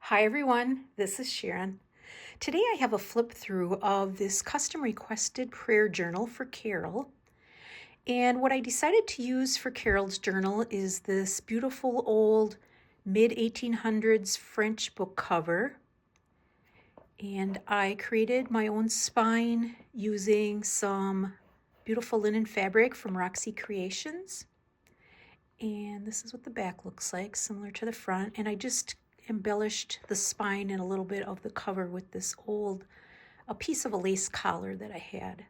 Hi everyone, this is Sharon. Today I have a flip through of this custom requested prayer journal for Carol. And what I decided to use for Carol's journal is this beautiful old mid-1800s French book cover. And I created my own spine using some beautiful linen fabric from Roxy Creations. And this is what the back looks like, similar to the front. And I just embellished the spine and a little bit of the cover with this a piece of a lace collar that I had.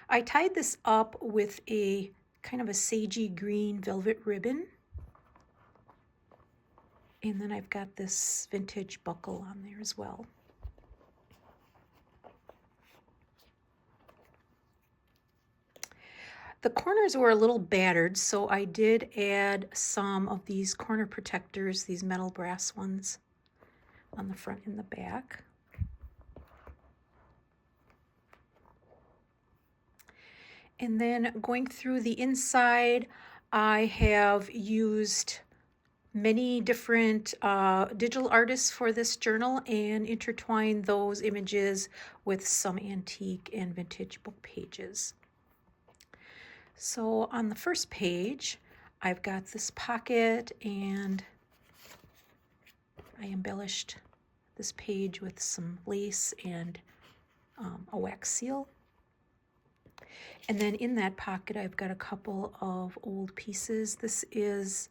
I tied this up with a kind of a sagey green velvet ribbon. And then I've got this vintage buckle on there as well. The corners were a little battered, so I did add some of these corner protectors, these metal brass ones, on the front and the back. And then going through the inside, I have used many different digital artists for this journal and intertwined those images with some antique and vintage book pages. So on the first page, I've got this pocket, and I embellished this page with some lace and a wax seal. And then in that pocket, I've got a couple of old pieces. This is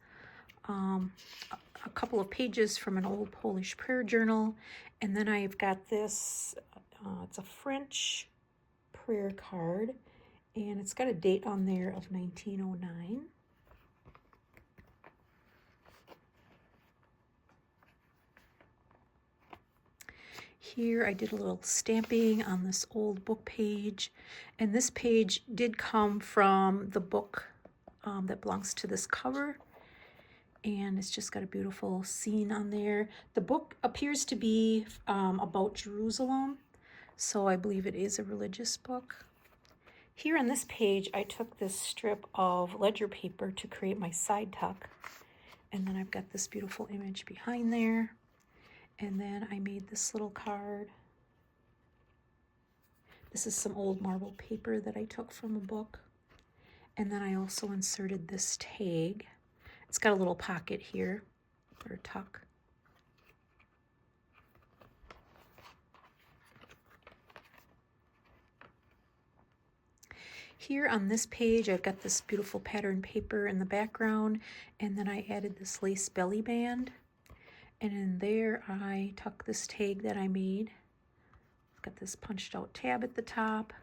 a couple of pages from an old Polish prayer journal. And then I've got this, it's a French prayer card, and it's got a date on there of 1909. Here I did a little stamping on this old book page, and this page did come from the book that belongs to this cover, and it's just got a beautiful scene on there. The book appears to be about Jerusalem, so I believe it is a religious book. Here on this page, I took this strip of ledger paper to create my side tuck, and then I've got this beautiful image behind there. And then I made this little card. This is some old marble paper that I took from a book. And then I also inserted this tag. It's got a little pocket here, or tuck. Here on this page, I've got this beautiful pattern paper in the background, and then I added this lace belly band. And in there, I tuck this tag that I made. I've got this punched out tab at the top.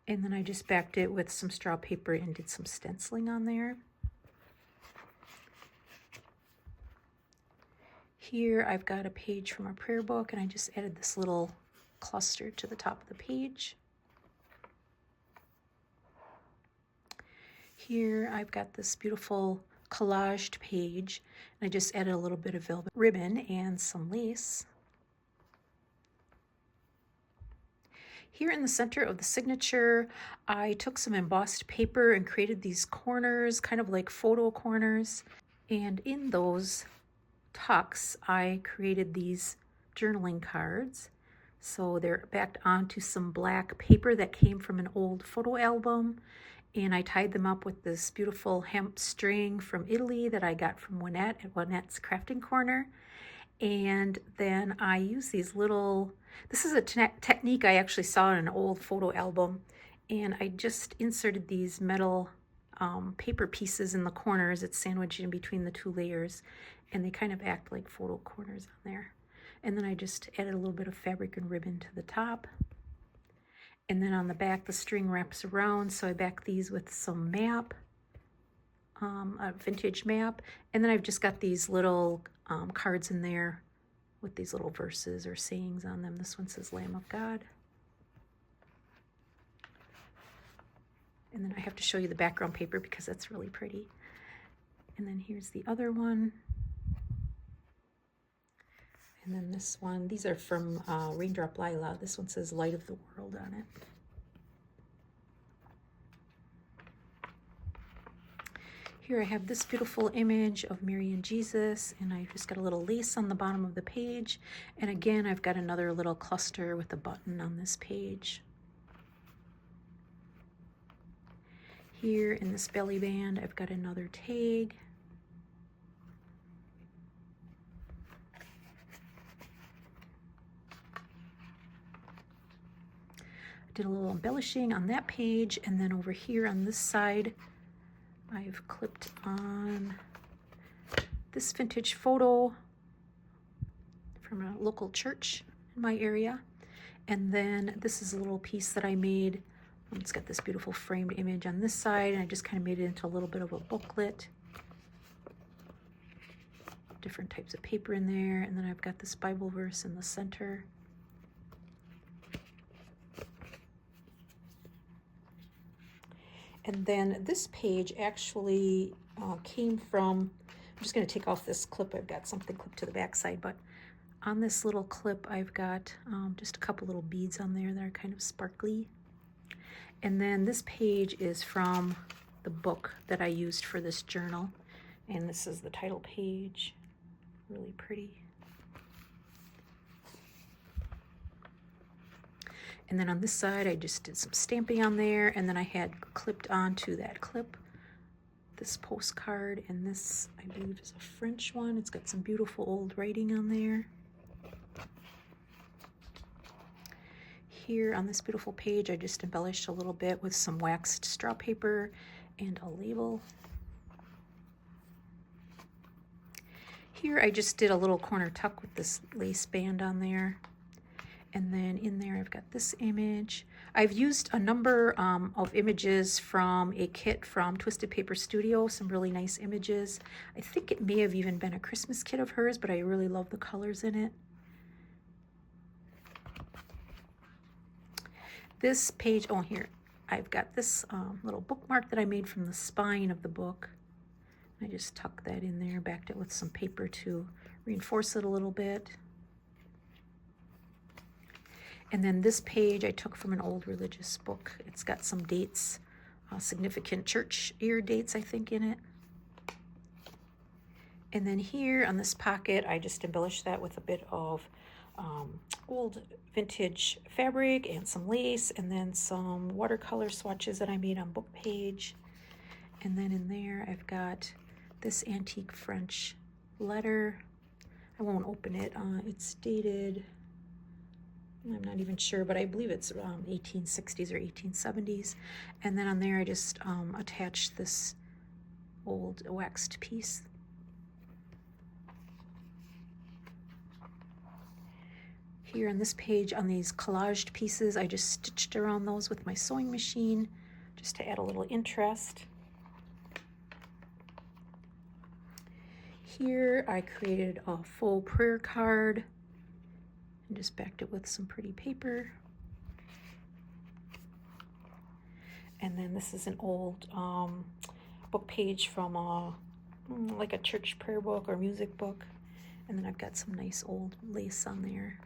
And then I just backed it with some straw paper and did some stenciling on there. Here, I've got a page from a prayer book, and I just added this little cluster to the top of the page. Here, I've got this beautiful collaged page, and I just added a little bit of velvet ribbon and some lace. Here in the center of the signature, I took some embossed paper and created these corners, kind of like photo corners. And in those tucks, I created these journaling cards. So they're backed onto some black paper that came from an old photo album. And I tied them up with this beautiful hemp string from Italy that I got from Wynette at Wynette's Crafting Corner. And then I use these little, this is a technique I actually saw in an old photo album. And I just inserted these metal paper pieces in the corners. It's sandwiched in between the two layers, and they kind of act like photo corners on there. And then I just added a little bit of fabric and ribbon to the top. And then on the back, the string wraps around, so I back these with some map, a vintage map. And then I've just got these little cards in there with these little verses or sayings on them. This one says Lamb of God. And then I have to show you the background paper because that's really pretty. And then here's the other one. And then this one, these are from Raindrop Lila. This one says Light of the World on it. Here I have this beautiful image of Mary and Jesus, and I just got a little lace on the bottom of the page. And again, I've got another little cluster with a button on this page. Here in this belly band, I've got another tag. I did a little embellishing on that page, and then over here on this side, I've clipped on this vintage photo from a local church in my area. And then this is a little piece that I made. It's got this beautiful framed image on this side, and I just kind of made it into a little bit of a booklet. Different types of paper in there, and then I've got this Bible verse in the center. And then this page actually came from, I'm just going to take off this clip. I've got something clipped to the back side, but on this little clip, I've got just a couple little beads on there that are kind of sparkly. And then this page is from the book that I used for this journal. And this is the title page. Really pretty. And then on this side, I just did some stamping on there, and then I had clipped onto that clip this postcard, and this, I believe, is a French one. It's got some beautiful old writing on there. Here on this beautiful page, I just embellished a little bit with some waxed straw paper and a label. Here I just did a little corner tuck with this lace band on there. And then in there, I've got this image. I've used a number of images from a kit from Twisted Paper Studio, some really nice images. I think it may have even been a Christmas kit of hers, but I really love the colors in it. This page, oh here, I've got this little bookmark that I made from the spine of the book. I just tucked that in there, backed it with some paper to reinforce it a little bit. And then this page I took from an old religious book. It's got some dates, significant church year dates, I think, in it. And then here on this pocket, I just embellished that with a bit of old vintage fabric and some lace, and then some watercolor swatches that I made on book page. And then in there, I've got this antique French letter. I won't open it. It's dated, I'm not even sure, but I believe it's around 1860s or 1870s. And then on there, I just attached this old waxed piece. Here on this page, on these collaged pieces, I just stitched around those with my sewing machine just to add a little interest. Here I created a full prayer card and just backed it with some pretty paper. And then this is an old book page from like a church prayer book or music book. And then I've got some nice old lace on there.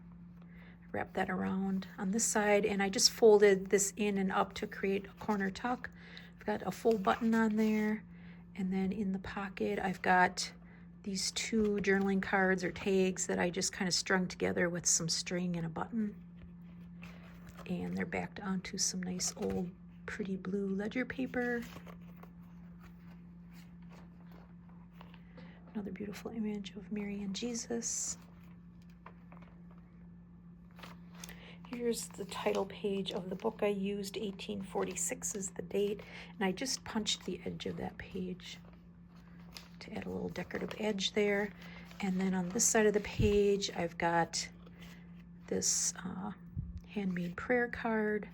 Wrap that around on this side, and I just folded this in and up to create a corner tuck. I've got a full button on there, and then in the pocket I've got these two journaling cards or tags that I just kind of strung together with some string and a button, and they're backed onto some nice old pretty blue ledger paper. Another beautiful image of Mary and Jesus. Here's the title page of the book I used. 1846 is the date, and I just punched the edge of that page to add a little decorative edge there. And then on this side of the page, I've got this handmade prayer card,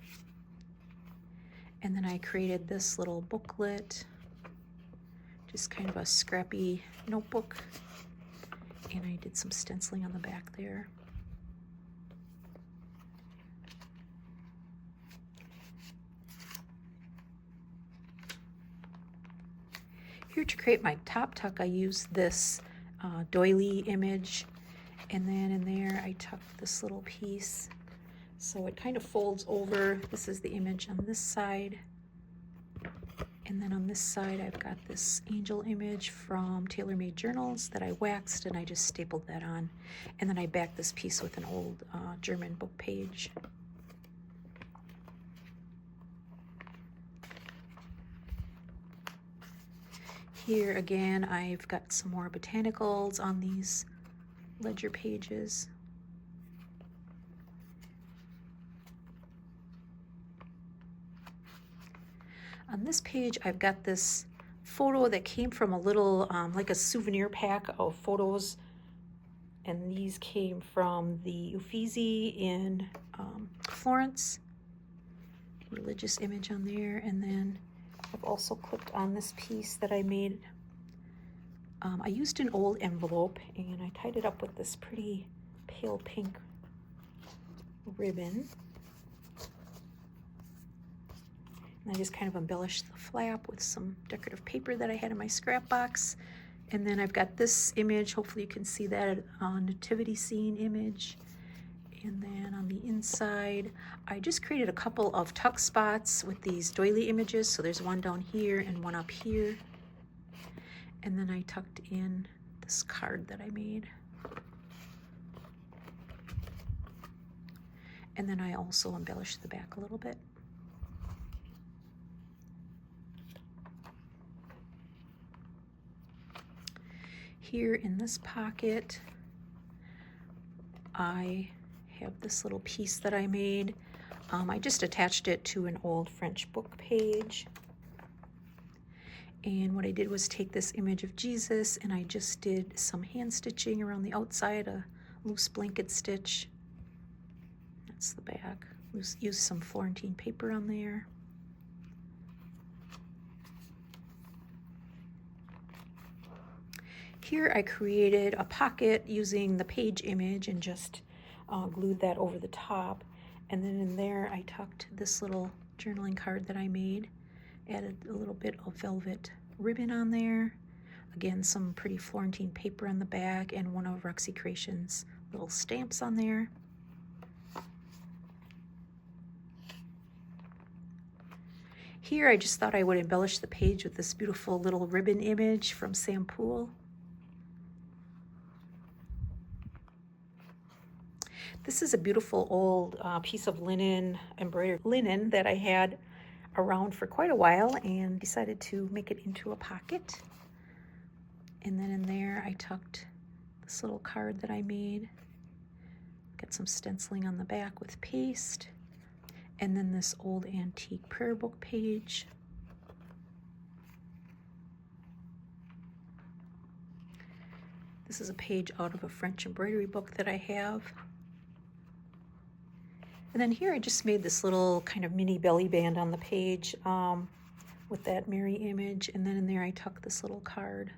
and then I created this little booklet, just kind of a scrappy notebook, and I did some stenciling on the back there. Here to create my top tuck, I used this doily image, and then in there I tucked this little piece. So it kind of folds over. This is the image on this side, And then on this side, I've got this angel image from Tailor Made Journals that I waxed, and I just stapled that on. And then I backed this piece with an old German book page. Here again, I've got some more botanicals on these ledger pages. On this page, I've got this photo that came from a little, like a souvenir pack of photos. And these came from the Uffizi in Florence. Religious image on there. And then I've also clipped on this piece that I made. I used an old envelope and I tied it up with this pretty pale pink ribbon. And I just kind of embellished the flap with some decorative paper that I had in my scrap box. And then I've got this image, hopefully you can see that, nativity scene image. And then on the inside, I just created a couple of tuck spots with these doily images. So there's one down here and one up here. And then I tucked in this card that I made. And then I also embellished the back a little bit. Here in this pocket, I have this little piece that I made. I just attached it to an old French book page. And what I did was take this image of Jesus and I just did some hand stitching around the outside, a loose blanket stitch. That's the back. Used some Florentine paper on there. Here I created a pocket using the page image and just glued that over the top. And then in there I tucked this little journaling card that I made. Added a little bit of velvet ribbon on there. Again, some pretty Florentine paper on the back and one of Roxy Creations' little stamps on there. Here I just thought I would embellish the page with this beautiful little ribbon image from Sam Poole. This is a beautiful old piece of linen, embroidered linen that I had around for quite a while and decided to make it into a pocket. And then in there I tucked this little card that I made. Got some stenciling on the back with paste. And then this old antique prayer book page. This is a page out of a French embroidery book that I have. And then here I just made this little kind of mini belly band on the page with that Mary image. And then in there I tucked this little card.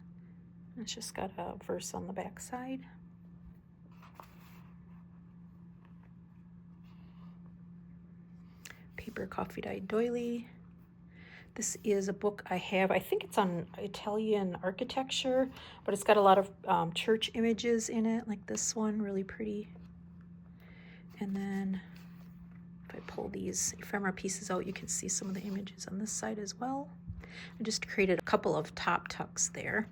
It's just got a verse on the back side. Paper coffee dyed doily. This is a book I have. I think it's on Italian architecture, but it's got a lot of church images in it, like this one, really pretty. And then if I pull these ephemera pieces out, you can see some of the images on this side as well. I just created a couple of top tucks there.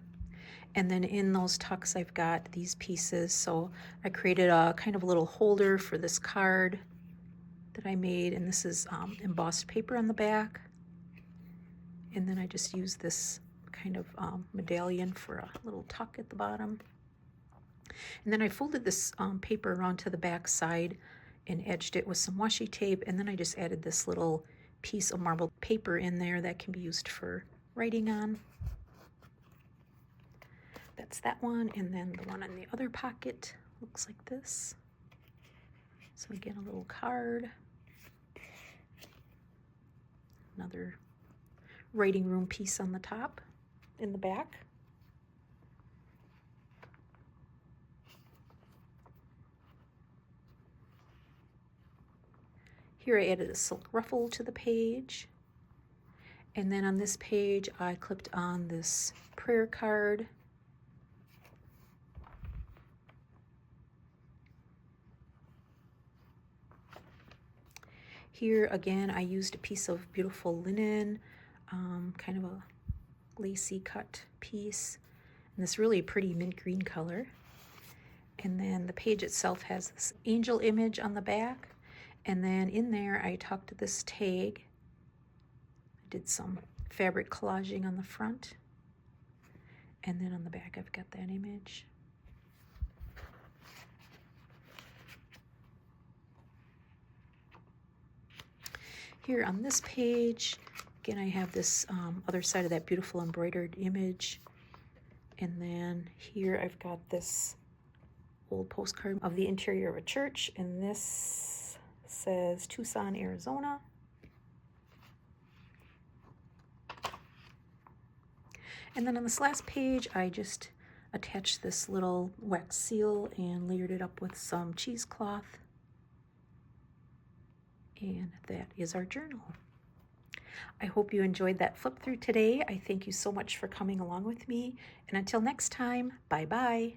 And then in those tucks, I've got these pieces. So I created a kind of a little holder for this card that I made, and this is embossed paper on the back. And then I just used this kind of medallion for a little tuck at the bottom. And then I folded this paper around to the back side and edged it with some washi tape, and then I just added this little piece of marbled paper in there that can be used for writing on. That's that one, and then the one on the other pocket looks like this. So again, a little card. Another writing room piece on the top, in the back. Here I added a silk ruffle to the page. And then on this page, I clipped on this prayer card. Here again, I used a piece of beautiful linen. kind of a lacy cut piece, and this really pretty mint green color. And then the page itself has this angel image on the back, and then in there I tucked this tag. I did some fabric collaging on the front, and then on the back I've got that image. Here on this page, again, I have this other side of that beautiful embroidered image. And then here I've got this old postcard of the interior of a church, and this says Tucson, Arizona. And then on this last page, I just attached this little wax seal and layered it up with some cheesecloth. And that is our journal. I hope you enjoyed that flip through today. I thank you so much for coming along with me. And until next time, bye-bye.